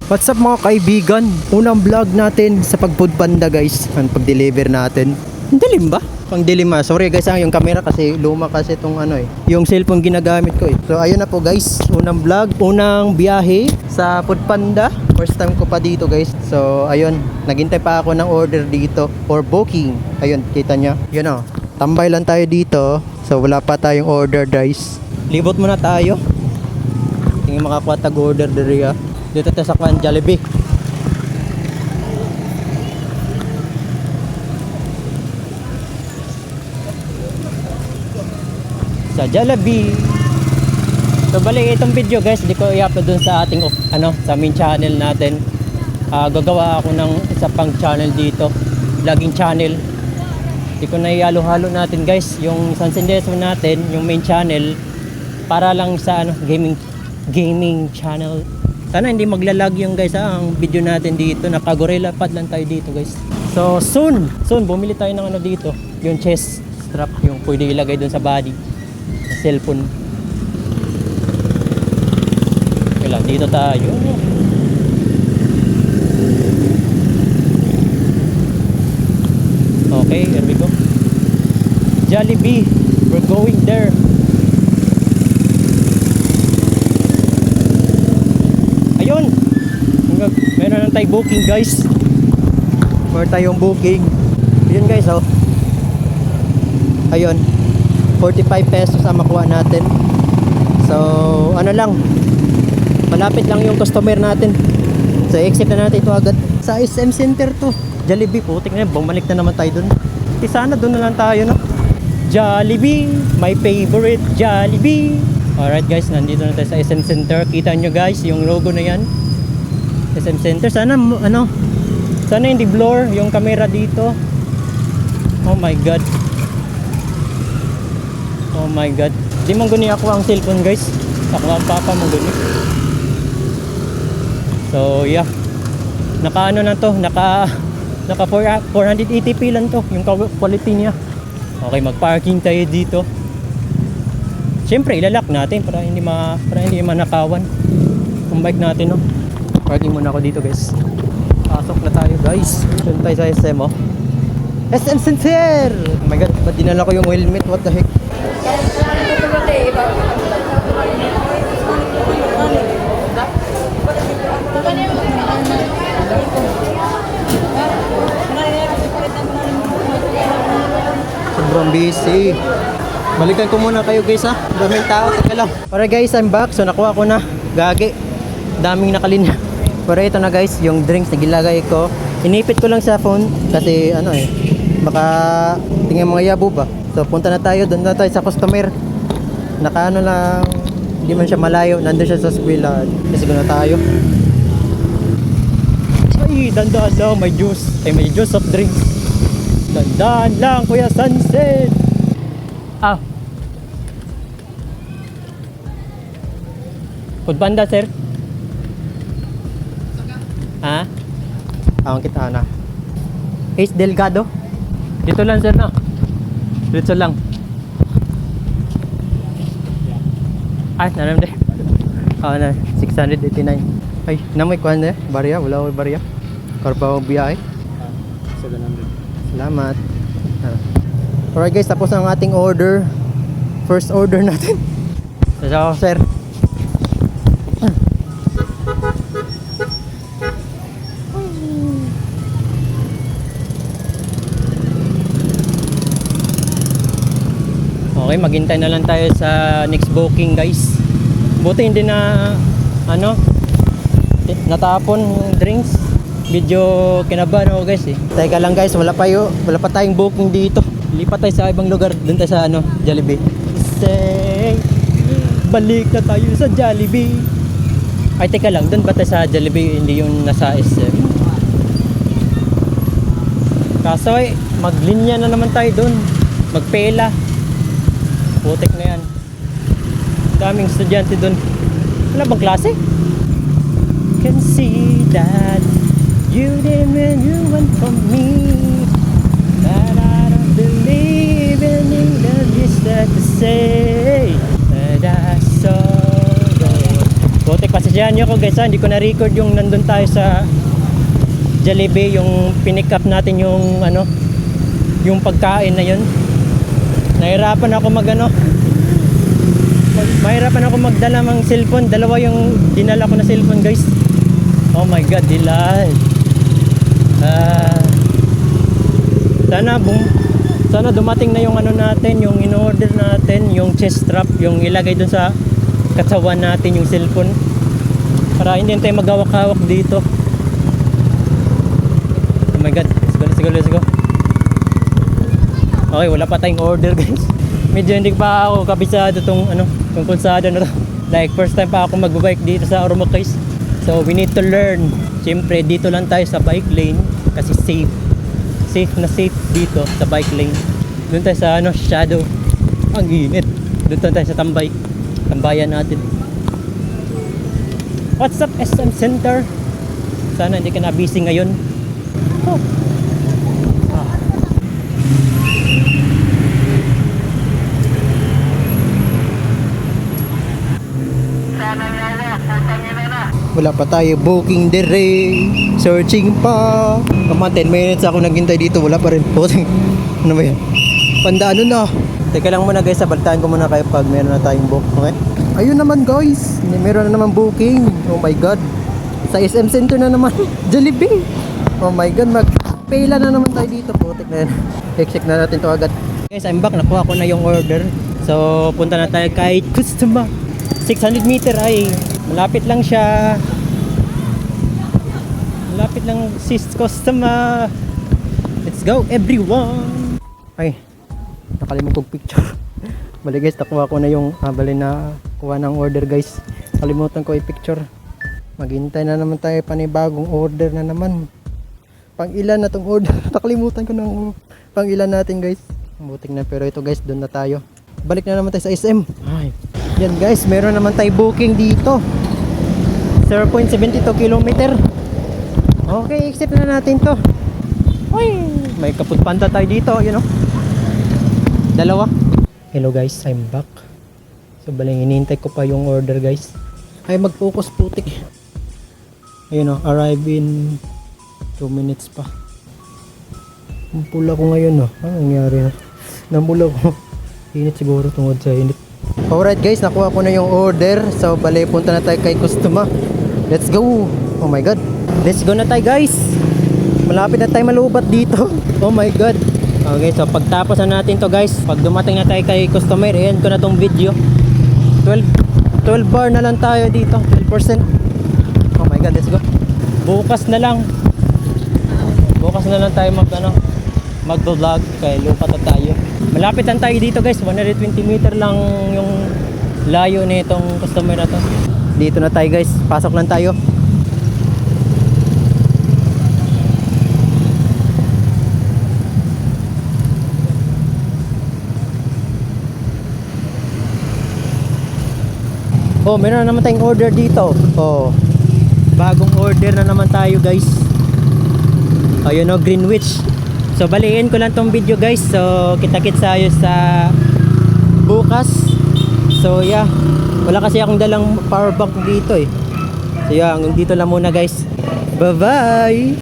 What's up mga kaibigan? Unang vlog natin sa pag-food panda guys. Ang pag-deliver natin. Ang dilim ba? Pang dilim ah. Sorry guys yung camera kasi luma kasi itong yung cellphone ginagamit ko eh. So ayun na po guys. Unang vlog, unang biyahe sa food panda. First time ko pa dito guys. So ayun, naghintay pa ako ng order dito or booking. Ayun, kita nyo. Yun o. Tambay lang tayo dito. So wala pa tayong order guys. Libot muna tayo. Tingin makakuha tag-order diri ah. Dito tayo sa Jollibee. Sa Jollibee. So bali itong video guys, di ko i-upload dun sa ating sa main channel natin. Gagawa ako ng isa pang channel dito, vlogging channel. Di ko na ihalo-halo natin guys, yung Sansindeso natin, yung main channel para lang sa gaming channel. Sana hindi maglalag yung guys ang video natin dito. Naka-gorilla pad lang tayo dito guys. So soon bumili tayo ng dito, yung chest strap, yung pwede ilagay dun sa body sa cellphone. Okay lang, dito tayo. Okay, here we go. Jollibee, we're going there. Ayun, meron na tayong booking guys. Meron tayong booking. Yun guys oh. Ayun, 45 pesos ang makuha natin. So lang, malapit lang yung customer natin. So exit na natin ito agad. Sa SM Center to Jollibee, putik na, bumalik na naman tayo dun. Sana dun na lang tayo no. Jollibee, my favorite Jollibee. Alright guys, nandito na tayo sa SM Center. Kita nyo guys, yung logo na yan, SM Center. Sana sana hindi blur yung camera dito. Oh my god. Oh my god. Di man guni ako ang cellphone guys. Ako ang papa mo guni. So yeah. Naka na to, naka 480p lang to, yung quality niya. Okay, mag-parking tayo dito. Siyempre, ilalak natin para hindi manakawan ang bike natin, no? Parking muna ako dito, guys. Pasok na tayo, guys. Doon tayo sa SM, oh. SM Center! Oh my god, ba't dinala ko yung helmet? What the heck? Sobrang busy. Balikan ko muna kayo guys ha. Daming tao, teka lang. Alright guys, I'm back. So nakuha ko na. Gagi. Daming nakalinya. Pero ito na guys, yung drinks na gilagay ko. Inipit ko lang sa phone kasi baka tingnan mga yabo ba. So punta na tayo, doon na tayo sa customer. Lang, hindi man siya malayo. Nandun siya sa eskwela. Kasi na tayo. Ay, dandaan lang, may juice. May juice of drinks. Dandaan lang, Kuya Sunset. Food panda, sir? Ha? Ang kita na. Ace Delgado? Dito lang, sir, na. Dito lang. Naram de. Na 689. Ay, namoy kuan de. Barya, wala ko barya. Karbaw biyahe. 700. Salamat. Alright guys, tapos ang ating order. First order natin. So, sir. Okay, maghintay na lang tayo sa next booking guys. Buti hindi na natapon yung drinks. Medyo kinabahan ako guys eh. Teka lang guys, wala pa tayong booking dito. Lipat tayo sa ibang lugar, dun tayo sa Jollibee. Say, balik na tayo sa Jollibee. Ay teka lang, dun ba tayo sa Jollibee, hindi yung nasa SM? Kaso maglinya na naman tayo dun. Magpela. Putik na yan. Daming estudyante dun. Wala bang klase? Can see that you did when you went from me, that I don't believe in the least that to say that I saw the Putik, pasensyahan nyo ako guys ha, hindi ko na-record yung nandun tayo sa Jollibee, yung pinick up natin yung ano, yung pagkain na yun. Nahirapan ako mahirapan ako magdala ng cellphone. Dalawa yung dinala ko na cellphone guys. Oh my god, delay. Sana dumating na yung ano natin, yung in-order natin, yung chest strap, yung ilagay dun sa katawan natin yung cellphone. Para hindi tayo maghawak-hawak dito. Oh my god, let's go. Okay, wala pa tayong order guys. Medyo hindi pa ako kabisado tong kalsada na to. Like first time pa ako mag-bike dito sa Ormoc guys. So we need to learn. Siyempre dito lang tayo sa bike lane kasi safe dito sa bike lane. Doon tayo sa shadow. Ang init. Doon tayo sa tambayan natin. What's up SM Center? Sana hindi ka na busy ngayon. Oh. Wala pa tayo booking dire. Searching pa. Mga 10 minutes ako naghintay dito. Wala pa rin po. Ano ba yan? Pandaan na. Teka lang muna guys. Sabalitaan ko muna kayo pag meron na tayong book. Okay? Ayun naman guys. Meron na naman booking. Oh my god. Sa SM Center na naman. Jollibee. Oh my god. Magpila na naman tayo dito. Putik na yan. Check na natin to agad. Guys, I'm back. Nakuha ko na yung order. So, punta na tayo kay customer. 600 meter ay malapit lang siya. Malapit lang sis customer. Let's go everyone. Ay, nakalimutan kong picture. Bali guys, nakuha ko na yung bali na kuha ng order guys. Kalimutan ko i-picture. Maghintay na naman tayo panibagong order na naman. Pang ilan na tong order? Nakalimutan ko ng pang ilan natin guys. Butik na, pero ito guys, doon na tayo. Balik na naman tayo sa SM. Ay. Yan guys, meron naman tayo booking dito. 0.72 km. Okay, accept na natin to. Uy, may kaput panda tayo dito, you know. Dalawa. Hello guys, I'm back. So baling hinihintay ko pa yung order guys. Ay mag-focus putik. Ayun o, arrive in 2 minutes pa. Nampula ko ngayon o. Ano nangyari na? Nampula ko. Init siguro tungod sa init. Alright guys, nakuha ko na yung order. So bali, punta na tayo kay customer. Let's go. Oh my god. Let's go na tayo guys. Malapit na tayo malubat dito. Oh my god. Okay, so pagtapos na natin to guys, pag dumating na tayo kay customer, end ko na tong video. 12 bar na lang tayo dito. 12%. Oh my god, let's go. Bukas na lang tayo mag-vlog kay lupat na tayo. Malapit lang tayo dito guys, 120 meter lang yung layo nitong customer na to. Dito na tayo guys, pasok lang tayo. Oh, meron na naman tayong order dito. Oh, bagong order na naman tayo guys. Ayun o, Greenwich. So baliin ko lang tong video guys. So kita-kits tayo sa bukas. So yeah, wala kasi akong dalang power bank dito eh. So yeah, hanggang dito lang muna guys. Bye bye.